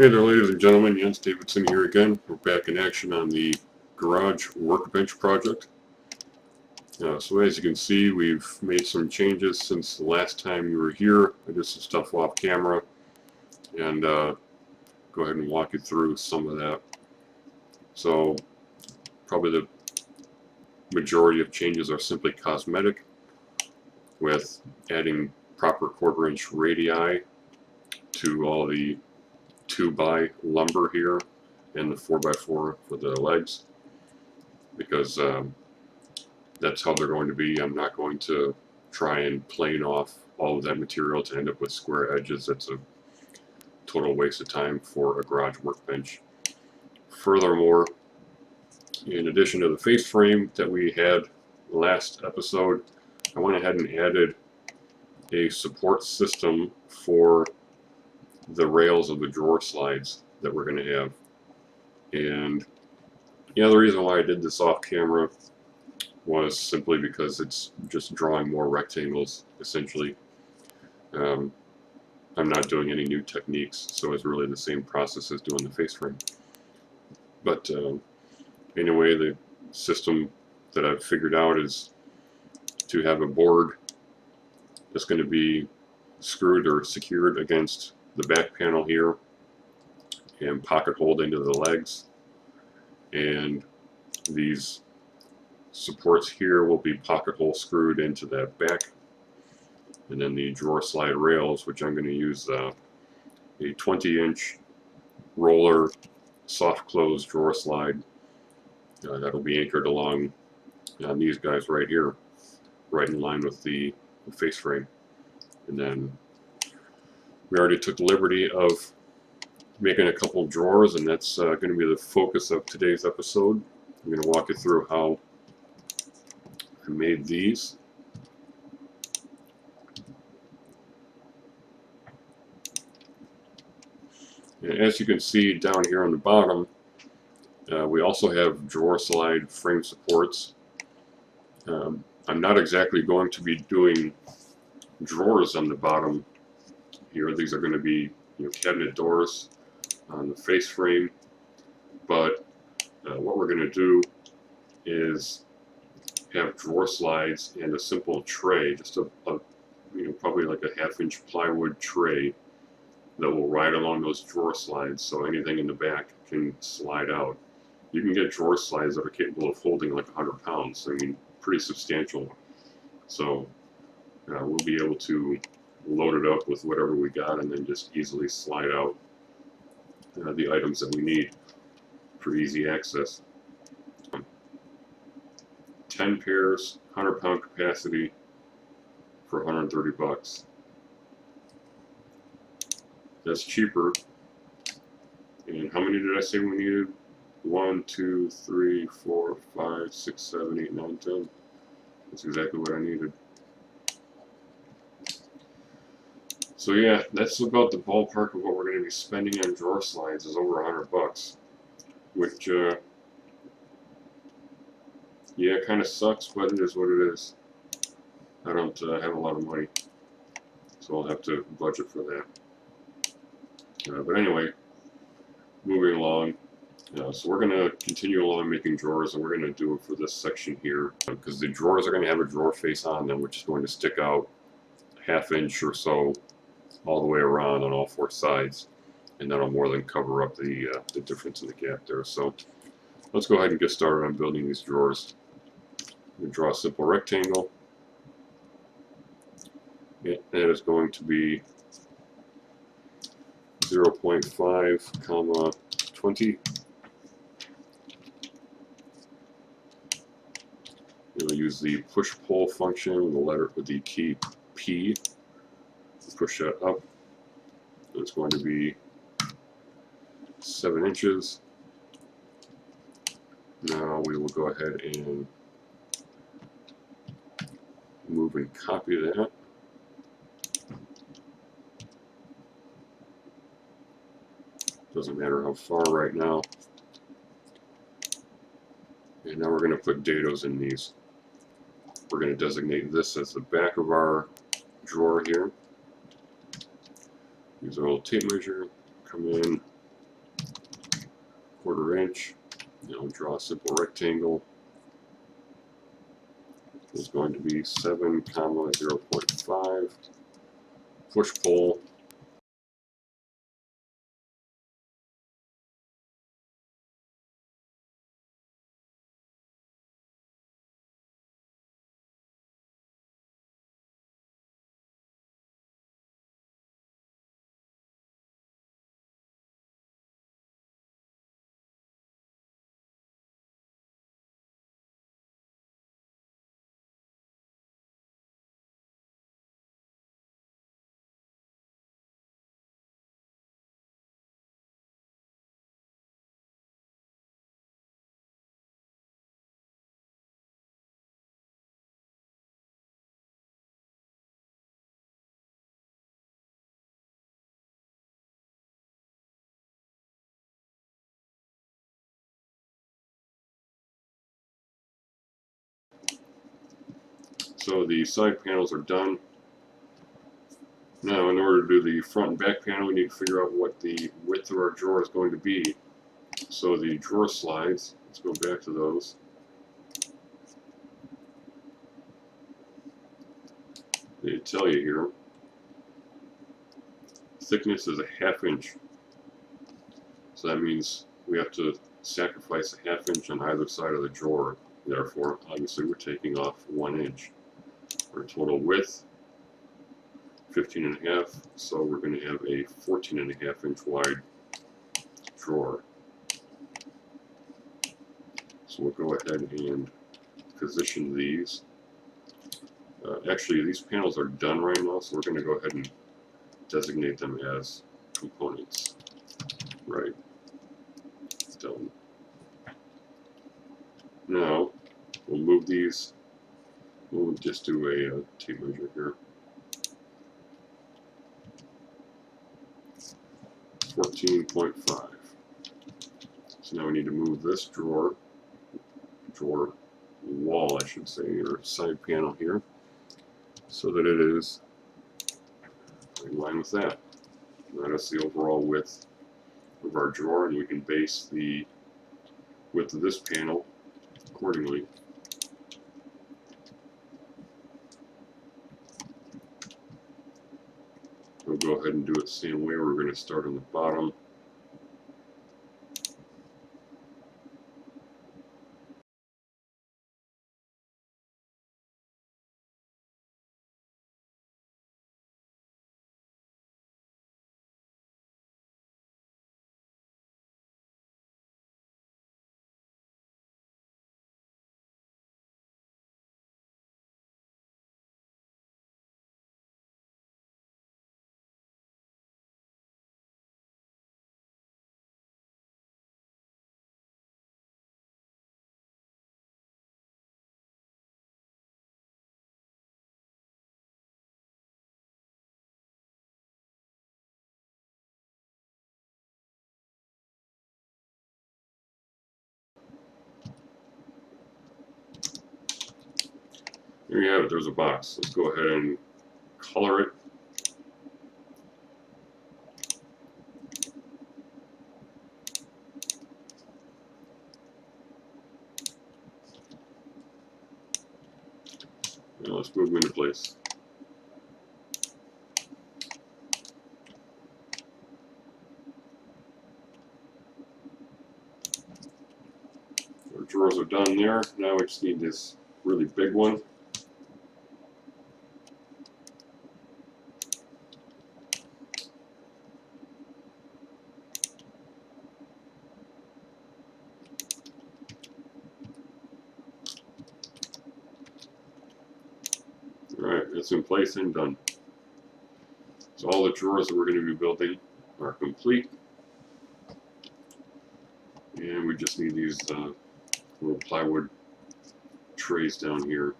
Hey there, ladies and gentlemen, Jens Davidson here again. We're back in action on the garage workbench project. So as you can see, we've made some changes since the last time you were here. I did some stuff off camera, and go ahead and walk you through some of that. So probably the majority of changes are simply cosmetic, with adding proper 1/4-inch radii to all the 2x lumber here and the 4x4 for the legs, because that's how they're going to be. I'm not going to try and plane off all of that material to end up with square edges. That's a total waste of time for a garage workbench. Furthermore, in addition to the face frame that we had last episode, I went ahead and added a support system for the rails of the drawer slides that we're going to have. And the reason why I did this off camera was simply because it's just drawing more rectangles, essentially. I'm not doing any new techniques, so it's really the same process as doing the face frame. But anyway, the system that I've figured out is to have a board that's going to be screwed or secured against the back panel here and pocket hold into the legs, and these supports here will be pocket hole screwed into that back, and then the drawer slide rails, which I'm going to use a 20-inch roller soft close drawer slide that'll be anchored along these guys right here, right in line with the face frame. And then we already took the liberty of making a couple of drawers, and that's going to be the focus of today's episode. I'm going to walk you through how I made these. And as you can see down here on the bottom, we also have drawer slide frame supports. I'm not exactly going to be doing drawers on the bottom here. These are going to be cabinet doors on the face frame, but what we're going to do is have drawer slides and a simple tray, just a probably like a 1/2-inch plywood tray that will ride along those drawer slides, so anything in the back can slide out. You can get drawer slides that are capable of holding like 100 pounds. I mean, pretty substantial. So we'll be able to load it up with whatever we got and then just easily slide out the items that we need for easy access. 10 pairs, 100-pound capacity for 130 bucks. That's cheaper. And how many did I say we needed? 1, 2, 3, 4, 5, 6, 7, 8, 9, 10. That's exactly what I needed. So yeah, that's about the ballpark of what we're going to be spending on drawer slides, is over 100 bucks. Which, yeah, kind of sucks, but it is what it is. I don't have a lot of money, so I'll have to budget for that. But anyway, moving along. So we're going to continue along making drawers, and we're going to do it for this section here, because the drawers are going to have a drawer face on them, which is going to stick out 1/2 inch or so all the way around on all 4 sides, and that'll more than cover up the difference in the gap there. So let's go ahead and get started on building these drawers. We draw a simple rectangle. That is going to be 0.5, 20. We'll use the push-pull function, with the key P. Push that up. It's going to be 7 inches. Now we will go ahead and move and copy that. Doesn't matter how far right now. And now we're going to put dados in these. We're going to designate this as the back of our drawer here. Use a little tape measure, come in 1/4 inch. Draw a simple rectangle. It's going to be 7, 0.5. Push pull. So the side panels are done. Now, in order to do the front and back panel, we need to figure out what the width of our drawer is going to be. So the drawer slides, let's go back to those. They tell you here, thickness is a 1/2 inch. So that means we have to sacrifice a 1/2 inch on either side of the drawer. Therefore, obviously, we're taking off 1 inch. Our total width, 15.5, so we're going to have a 14.5 inch wide drawer. So we'll go ahead and position these. Actually, these panels are done right now, so we're going to go ahead and designate them as components. Right. Done. Now, we'll move these. We'll just do a tape measure here. 14.5. So now we need to move this drawer wall, I should say, or side panel here, so that it is in line with that. That's the overall width of our drawer, and we can base the width of this panel accordingly. We'll go ahead and do it the same way. We're going to start on the bottom. There you have it, there's a box. Let's go ahead and color it. Now let's move them into place. Our drawers are done there. Now we just need this really big one. Alright, it's in place and done. So all the drawers that we're going to be building are complete. And we just need these little plywood trays down here.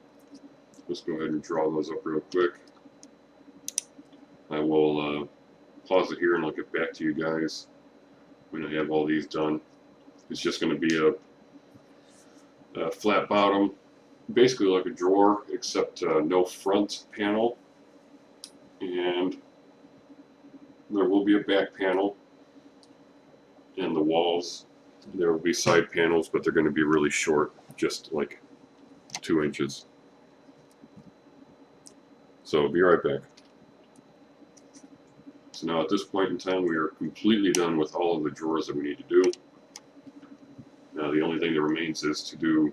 Let's go ahead and draw those up real quick. I will pause it here and I'll get back to you guys when I have all these done. It's just going to be a flat bottom, basically like a drawer, except no front panel, and there will be a back panel, and the walls There will be side panels, but they're going to be really short, just like 2 inches. So be right back. So now at this point in time, we are completely done with all of the drawers that we need to do. Now the only thing that remains is to do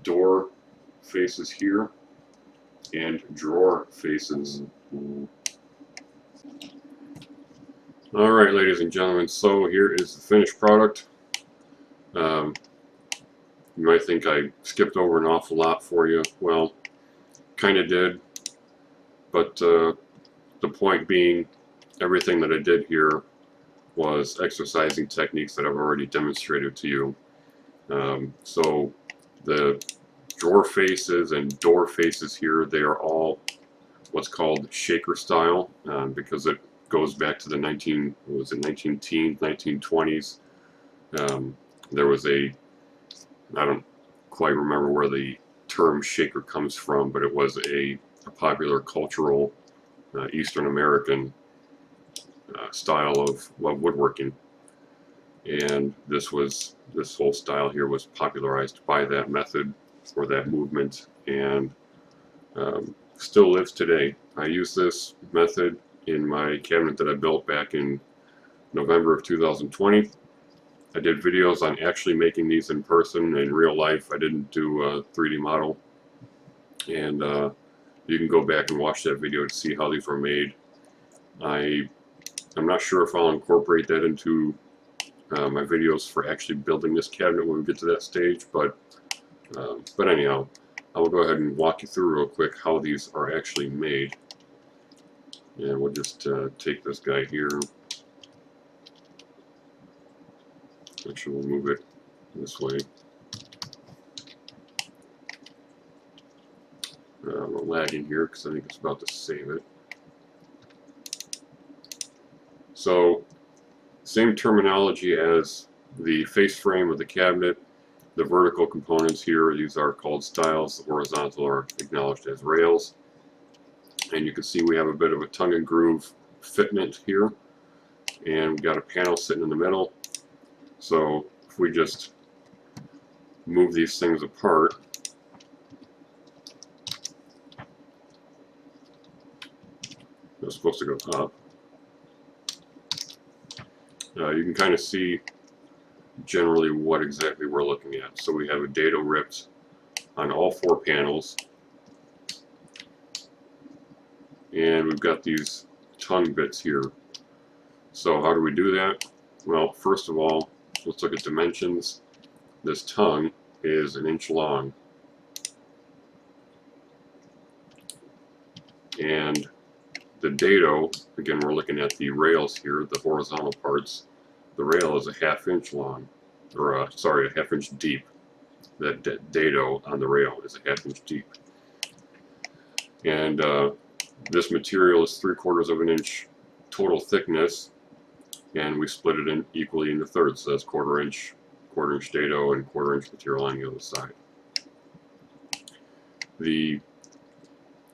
door faces here and drawer faces. Alright, ladies and gentlemen, so here is the finished product. You might think I skipped over an awful lot for you. Well, kind of did, but the point being, everything that I did here was exercising techniques that I've already demonstrated to you. So the drawer faces and door faces here, they are all what's called shaker style, because it goes back to the 1920s. There was I don't quite remember where the term shaker comes from, but it was a popular cultural Eastern American style of woodworking, and this whole style here was popularized by that method or that movement, and still lives today. I use this method in my cabinet that I built back in November of 2020. I did videos on actually making these in person, in real life. I didn't do a 3D model, and you can go back and watch that video to see how these were made. I'm not sure if I'll incorporate that into my videos for actually building this cabinet when we get to that stage, but anyhow, I will go ahead and walk you through real quick how these are actually made. And we'll just take this guy here. Actually, we'll move it this way. We're lagging here because I think it's about to save it. So, same terminology as the face frame of the cabinet. The vertical components here, these are called stiles. The horizontal are acknowledged as rails. And you can see we have a bit of a tongue and groove fitment here. And we've got a panel sitting in the middle. So if we just move these things apart, they're supposed to go up. You can kind of see generally what exactly we're looking at. So we have a dado ripped on all 4 panels, and we've got these tongue bits here. So how do we do that? Well, first of all, let's look at dimensions. This tongue is 1 inch long, and the dado, again, we're looking at the rails here, the horizontal parts. The rail is a 1/2 inch long, or sorry, a 1/2 inch deep. That dado on the rail is a 1/2 inch deep. And this material is 3/4 of an inch total thickness, and we split it in equally into thirds. So that's 1/4 inch dado, and 1/4 inch material on the other side. The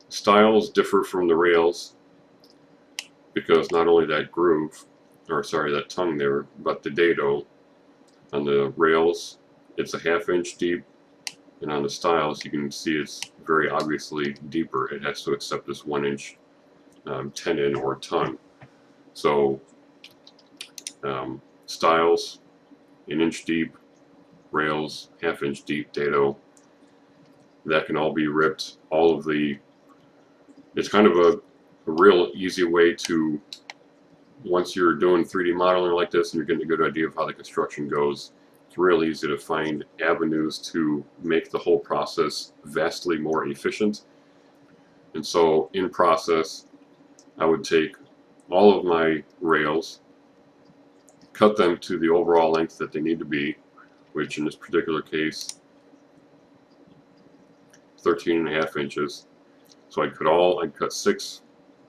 stiles differ from the rails because not only that groove, or sorry, that tongue there, but the dado on the rails, it's a 1/2 inch deep, and on the stiles you can see it's very obviously deeper. It has to accept this 1 inch tenon or tongue. So stiles 1 inch deep, rails 1/2 inch deep, dado, that can all be ripped. All of the, it's kind of a real easy way to, once you're doing 3D modeling like this and you're getting a good idea of how the construction goes, it's real easy to find avenues to make the whole process vastly more efficient. And so in process, I would take all of my rails, cut them to the overall length that they need to be, which in this particular case, 13.5 inches. So I'd cut 6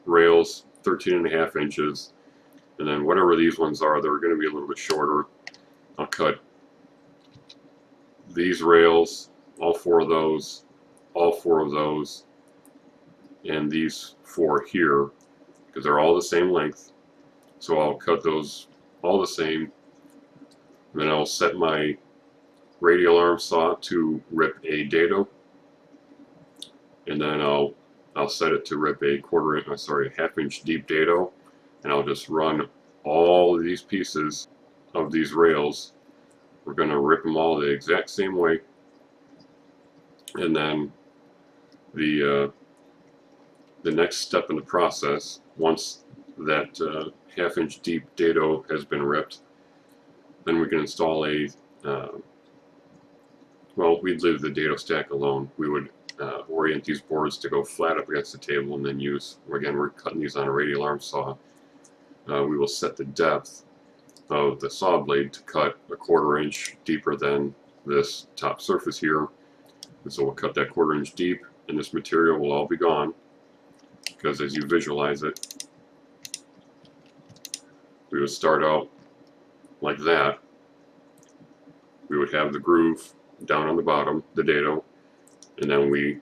rails, 13.5 inches, and then whatever these ones are, they're going to be a little bit shorter. I'll cut these rails, all 4 of those, all 4 of those, and these 4 here, because they're all the same length. So I'll cut those all the same, then I'll set my radial arm saw to rip a dado, and then I'll set it to rip a half-inch deep dado, and I'll just run all of these pieces of these rails. We're going to rip them all the exact same way, and then the next step in the process, once that half-inch deep dado has been ripped, then we can install a well, we'd leave the dado stack alone. We would orient these boards to go flat up against the table, and then use, again, we're cutting these on a radial arm saw. We will set the depth of the saw blade to cut a 1/4 inch deeper than this top surface here. And so we'll cut that 1/4 inch deep, and this material will all be gone, because as you visualize it, we would start out like that. We would have the groove down on the bottom, the dado, and then we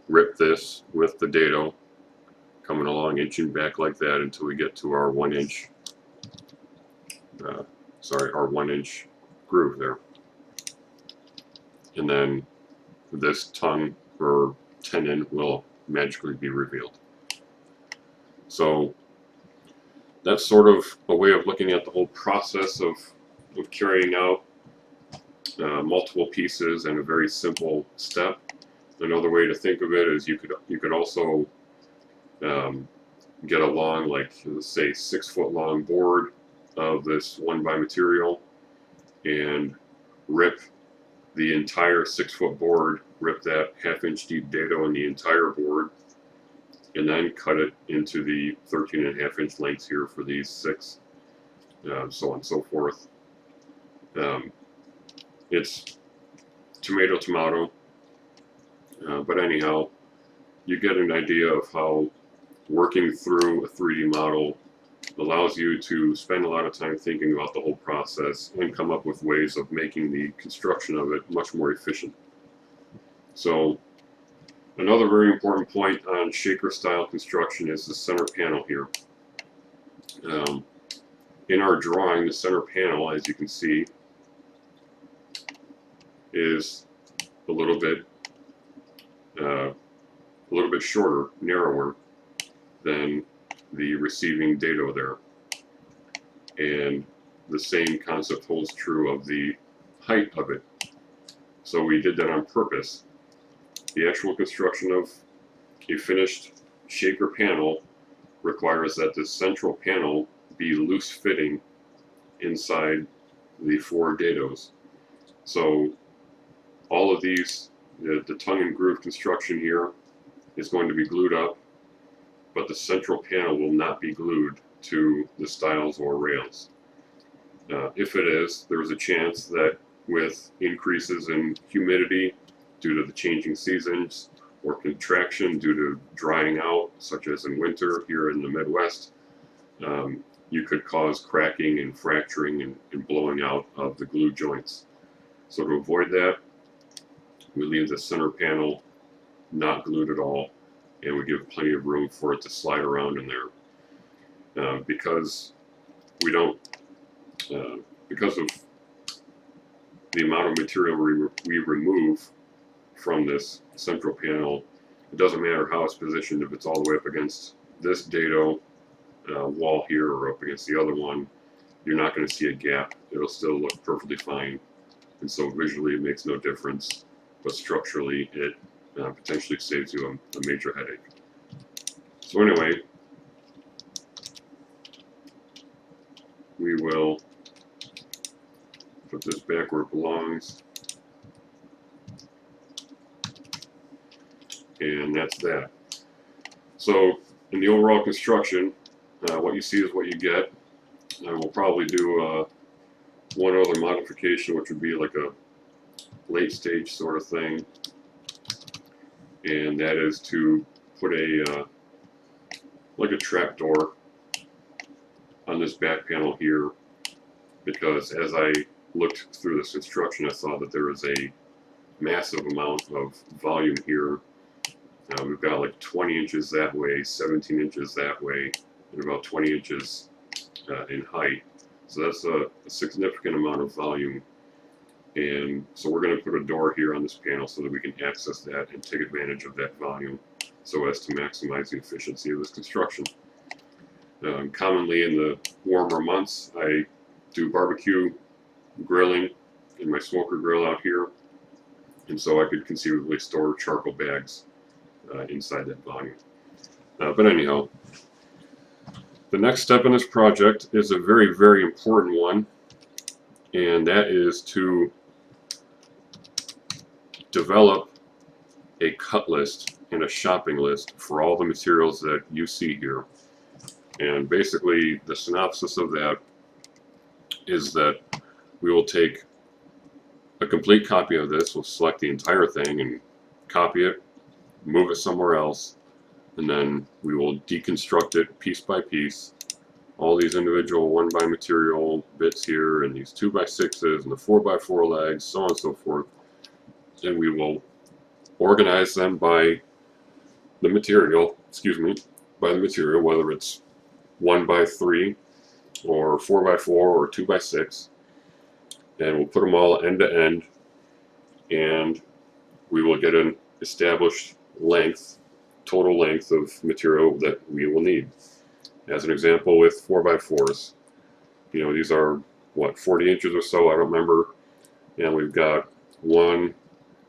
rip this with the dado, coming along, inching back like that until we get to our 1 inch, our 1 inch groove there. And then this tongue or tenon will magically be revealed. So that's sort of a way of looking at the whole process of carrying out multiple pieces in a very simple step. Another way to think of it is you could also get a long, like, let's say 6 foot long board of this 1x material and rip the entire 6 foot board, rip that half-inch deep dado in the entire board, and then cut it into the 13.5 inch lengths here for these 6, so on and so forth. It's tomato, tomato, but anyhow, you get an idea of how working through a 3D model allows you to spend a lot of time thinking about the whole process and come up with ways of making the construction of it much more efficient. So another very important point on shaker style construction is the center panel here. In our drawing, the center panel, as you can see, is a little bit shorter, narrower than the receiving dado there. And the same concept holds true of the height of it. So we did that on purpose. The actual construction of a finished shaker panel requires that the central panel be loose fitting inside the 4 dados. So all of these, the tongue and groove construction here is going to be glued up, but the central panel will not be glued to the stiles or rails. If it is, there's a chance that with increases in humidity due to the changing seasons, or contraction due to drying out, such as in winter here in the Midwest, you could cause cracking and fracturing and blowing out of the glue joints. So to avoid that, we leave the center panel not glued at all, and we give plenty of room for it to slide around in there. Because we don't, because of the amount of material we remove from this central panel, it doesn't matter how it's positioned. If it's all the way up against this dado wall here or up against the other one, you're not going to see a gap. It'll still look perfectly fine, and so visually it makes no difference, but structurally it potentially saves you a major headache. So anyway, we will put this back where it belongs, and that's that. So in the overall construction, what you see is what you get. We'll probably do one other modification, which would be like a late stage sort of thing, and that is to put a like a trap door on this back panel here, because as I looked through this construction, I saw that there is a massive amount of volume here. We've got like 20 inches that way, 17 inches that way, and about 20 inches in height. So that's a significant amount of volume. And so we're going to put a door here on this panel so that we can access that and take advantage of that volume so as to maximize the efficiency of this construction. Commonly in the warmer months, I do barbecue grilling in my smoker grill out here, and so I could conceivably store charcoal bags inside that volume. But anyhow, the next step in this project is a very, very important one, and that is to develop a cut list and a shopping list for all the materials that you see here. And basically the synopsis of that is that we will take a complete copy of this, we'll select the entire thing and copy it, move it somewhere else, and then we will deconstruct it piece by piece. All these individual 1x material bits here, and these 2x6s, and the 4x4 legs, so on and so forth. And we will organize them by the material, whether it's 1x3 or 4x4 or 2x6, and we'll put them all end to end, and we will get an established length, total length of material that we will need. As an example, with 4x4s, you know, these are what, 40 inches or so, I don't remember, and we've got 1,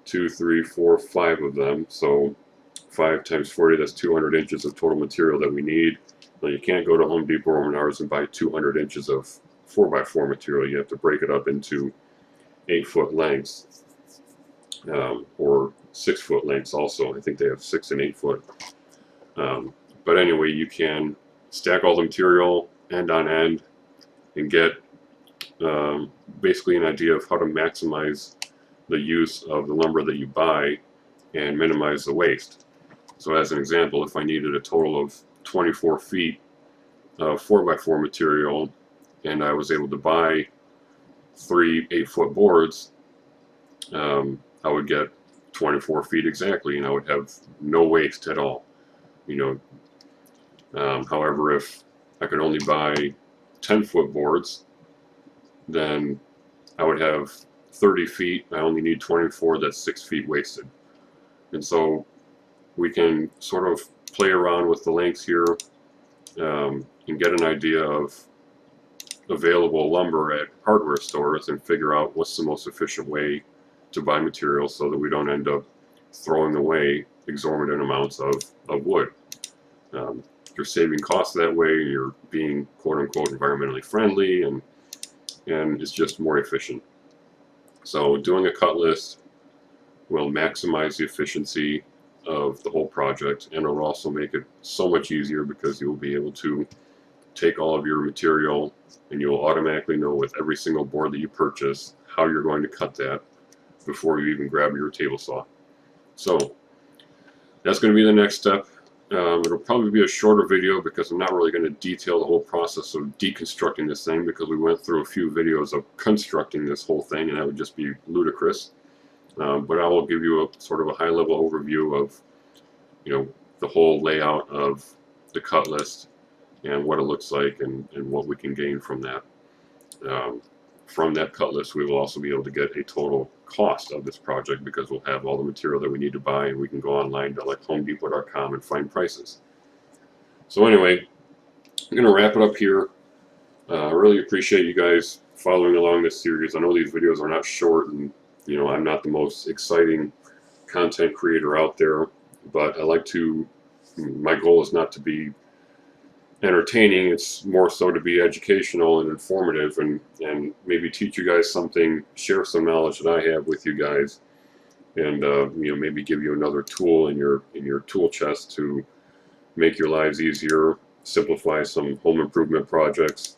2, 3, 4, 5 of them, so 5 times 40, that's 200 inches of total material that we need. Now you can't go to Home Depot or Menards and buy 200 inches of 4x4 material. You have to break it up into 8-foot lengths, or 6-foot lengths also. I think they have 6 and 8 foot. But anyway, you can stack all the material end on end and get basically an idea of how to maximize the use of the lumber that you buy and minimize the waste. So as an example, if I needed a total of 24 feet of 4x4 material and I was able to buy 3 8-foot boards, I would get 24 feet exactly, and I would have no waste at all. You know, however, if I could only buy 10-foot boards, then I would have 30 feet. I only need 24. That's 6 feet wasted. And so we can sort of play around with the lengths here and get an idea of available lumber at hardware stores and figure out what's the most efficient way to buy materials so that we don't end up throwing away exorbitant amounts of wood. You're saving costs that way, you're being quote-unquote environmentally friendly, and it's just more efficient. So doing a cut list will maximize the efficiency of the whole project, and it'll also make it so much easier because you'll be able to take all of your material and you'll automatically know with every single board that you purchase how you're going to cut that before you even grab your table saw. So that's going to be the next step. It'll probably be a shorter video because I'm not really going to detail the whole process of deconstructing this thing, because we went through a few videos of constructing this whole thing and that would just be ludicrous. But I will give you a sort of a high-level overview of, you know, the whole layout of the cut list and what it looks like and what we can gain from that. From that cut list, we will also be able to get a total cost of this project because we'll have all the material that we need to buy, and we can go online to like HomeDepot.com and find prices. So anyway, I'm going to wrap it up here. I really appreciate you guys following along this series. I know these videos are not short, and you know, I'm not the most exciting content creator out there, but I like to, my goal is not to be entertaining, it's more so to be educational and informative, and maybe teach you guys something, share some knowledge that I have with you guys, and you know, maybe give you another tool in your tool chest to make your lives easier, simplify some home improvement projects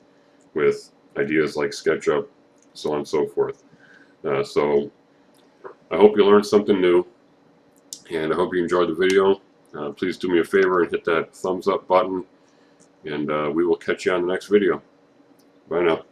with ideas like SketchUp, so on and so forth. So I hope you learned something new, and I hope you enjoyed the video. Please do me a favor and hit that thumbs up button, and we will catch you on the next video. Bye now.